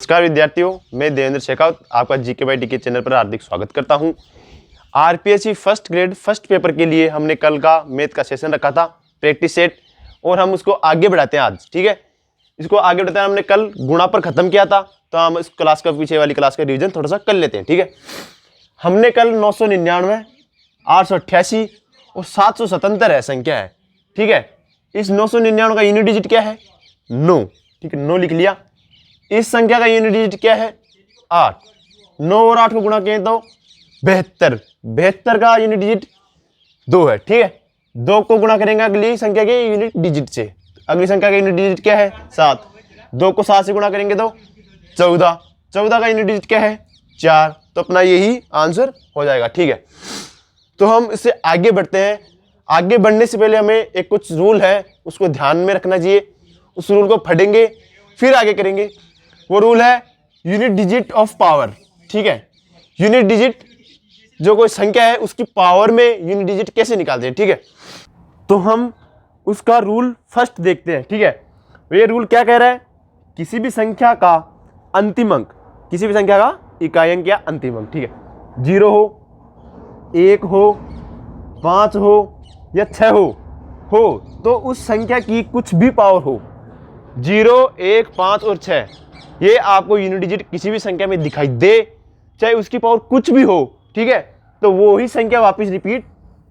नमस्कार विद्यार्थियों, मैं देवेंद्र शेखावत आपका जीके बाई टीके चैनल पर हार्दिक स्वागत करता हूं। RPSC first grade first paper के लिए हमने कल का मैथ का सेशन रखा था, प्रैक्टिस सेट, और हम उसको आगे बढ़ाते हैं आज। ठीक है, इसको आगे बढ़ाते हैं। हमने कल गुणा पर खत्म किया था, तो हम इस क्लास का पीछे वाली क्लास का रिविजन थोड़ा सा कर लेते हैं। ठीक है, हमने कल 999, 888 और 777 है संख्या है। ठीक है, इस 999 का यूनिट डिजिट क्या है? 9। ठीक है, 9 लिख लिया। इस संख्या का यूनिट डिजिट क्या है? 8। 9 और 8 को गुणा किए तो 72। 72 का यूनिट डिजिट 2 है। ठीक है, 2 को गुणा करेंगे अगली संख्या के यूनिट डिजिट से। अगली संख्या का यूनिट डिजिट क्या है? 7। 2 को 7 से गुणा करेंगे तो 14। 14 का यूनिट डिजिट क्या है? 4। तो अपना यही आंसर हो जाएगा। ठीक है, तो हम इससे आगे बढ़ते हैं। आगे बढ़ने से पहले हमें एक कुछ रूल है, उसको ध्यान में रखना चाहिए। उस रूल को पढ़ेंगे फिर आगे करेंगे। वो रूल है यूनिट डिजिट ऑफ पावर। ठीक है, यूनिट डिजिट जो कोई संख्या है उसकी पावर में यूनिट डिजिट कैसे निकालते हैं। ठीक है, तो हम उसका रूल फर्स्ट देखते हैं। ठीक है, ये रूल क्या कह रहा है? किसी भी संख्या का अंतिम अंक, किसी भी संख्या का इकाई अंक या अंतिम अंक, ठीक है, 0 हो, 1 हो, 5 हो या 6 हो तो उस संख्या की कुछ भी पावर हो, 0, 1, 5 और 6, ये आपको यूनिट डिजिट किसी भी संख्या में दिखाई दे, चाहे उसकी पावर कुछ भी हो। ठीक है, तो वो ही संख्या वापस रिपीट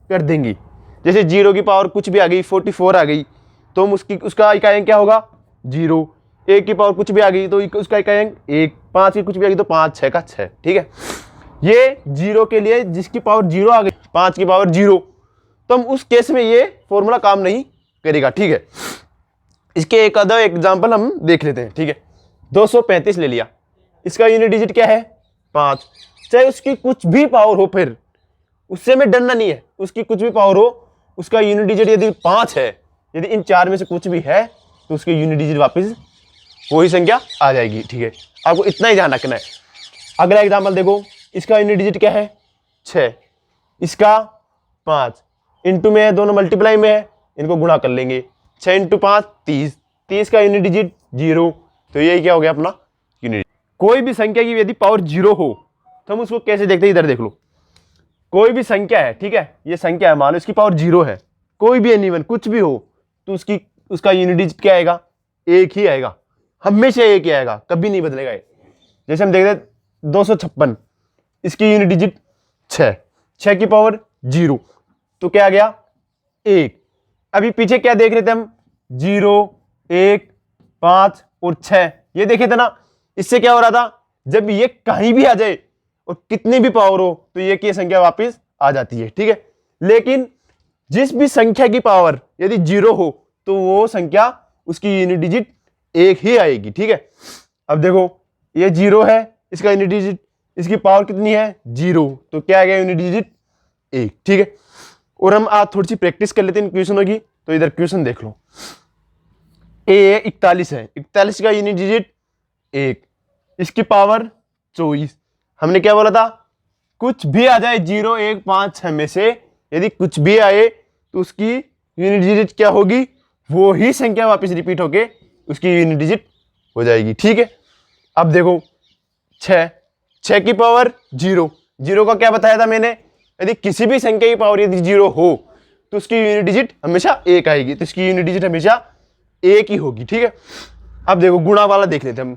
कर देंगी। जैसे 0 की पावर कुछ भी आ गई, 44 आ गई, तो हम उसका इकाई अंक क्या होगा? 0। 1 की पावर कुछ भी आ गई तो उसका इकाई अंक 1। 5 की कुछ भी आ गई तो 5, 6 का 6। ठीक है, ये 0 के लिए जिसकी पावर 0 आ गई, 5 की पावर 0, तो हम उस केस में ये फॉर्मूला काम नहीं करेगा। ठीक है, इसके एक आधा एग्जाम्पल हम देख लेते हैं। ठीक है, 235 ले लिया, इसका यूनिट डिजिट क्या है? 5। चाहे उसकी कुछ भी पावर हो, फिर उससे में डरना नहीं है, उसकी कुछ भी पावर हो, उसका यूनिट डिजिट यदि 5 है, यदि इन 4 में से कुछ भी है तो उसके यूनिट डिजिट वापस वही संख्या आ जाएगी। ठीक है, आपको इतना ही ध्यान रखना है। अगला एग्जाम्पल देखो, इसका यूनिट डिजिट क्या है? 6। इसका 5, इंटू में है, दोनों मल्टीप्लाई में है, इनको गुणा कर लेंगे। 6 इंटू 5 30। 30 का यूनिट डिजिट 0, तो यही क्या हो गया अपना यूनिट। कोई भी संख्या की यदि पावर 0 हो तो हम उसको कैसे देखते हैं? इधर देख लो, कोई भी संख्या है, ठीक है, ये संख्या है, मान लो इसकी पावर 0 है, कोई भी एनीवन कुछ भी हो, तो उसका यूनिट डिजिट क्या आएगा? 1 ही आएगा, हमेशा 1 ही आएगा, कभी नहीं बदलेगा। जैसे हम देखते हैं 256, इसकी यूनिट डिजिट 6, 6 की पावर 0, तो क्या आ गया? 1। अभी पीछे क्या देख रहे थे हम? 0, 1, 5 और 6, ये देखे थे ना। इससे क्या हो रहा था? जब ये कहीं भी आ जाए और कितनी भी पावर हो तो ये की संख्या वापस आ जाती है। ठीक है, लेकिन जिस भी संख्या की पावर यदि 0 हो तो वो संख्या, उसकी यूनिट डिजिट 1 ही आएगी। ठीक है, अब देखो ये 0 है, इसका यूनिट डिजिट, इसकी पावर कितनी है? 0, तो क्या आ गया यूनिट डिजिट? 1। ठीक है, और हम आज थोड़ी सी प्रैक्टिस कर लेते हैं क्वेश्चनों की। तो इधर क्वेश्चन देख लो, ए 41 है, 41 का यूनिट डिजिट 1, इसकी पावर 24। हमने क्या बोला था? कुछ भी आ जाए 0, 1, 5, 6 में से, यदि कुछ भी आए तो उसकी यूनिट डिजिट क्या होगी? वो ही संख्या वापस रिपीट होके उसकी यूनिट डिजिट हो जाएगी। ठीक है, अब देखो 6 की पावर 0, 0 का क्या बताया था मैंने? यदि किसी भी संख्या की पावर यदि 0 हो तो उसकी यूनिट डिजिट हमेशा 1 आएगी, तो इसकी यूनिट डिजिट हमेशा 1 ही होगी। ठीक है, अब देखो गुणा वाला देख लेते हैं हम।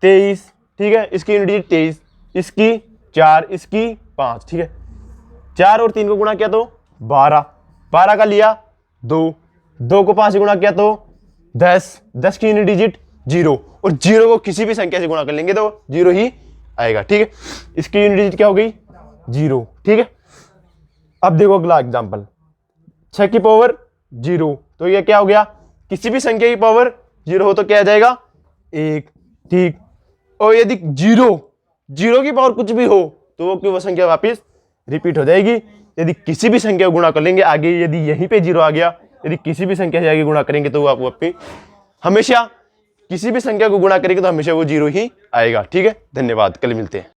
23, ठीक है, इसकी यूनिट डिजिट 23, इसकी 4, इसकी 5। ठीक है, 4 और 3 को गुणा किया तो 12, 12 का लिया 2, 2 को 5 से गुणा किया तो 10, 10 की यूनिट डिजिट 0, और 0 को किसी भी संख्या से गुणा कर लेंगे तो 0 ही आएगा। ठीक है, इसकी यूनिट डिजिट क्या हो गई? 0। ठीक है, अब देखो अगला एग्जाम्पल, 6 की पावर 0, तो ये क्या हो गया? किसी भी संख्या की पावर 0 हो तो क्या आ जाएगा? 1। ठीक, और यदि 0 की पावर कुछ भी हो तो वो संख्या वापस रिपीट हो जाएगी। यदि किसी भी संख्या को गुणा कर लेंगे आगे, यदि यहीं पे 0 आ गया, यदि किसी भी संख्या से आगे गुणा करेंगे तो वो आपको हमेशा, किसी भी संख्या को गुणा करेंगे तो हमेशा वो 0 ही आएगा। ठीक है, धन्यवाद, कल मिलते हैं।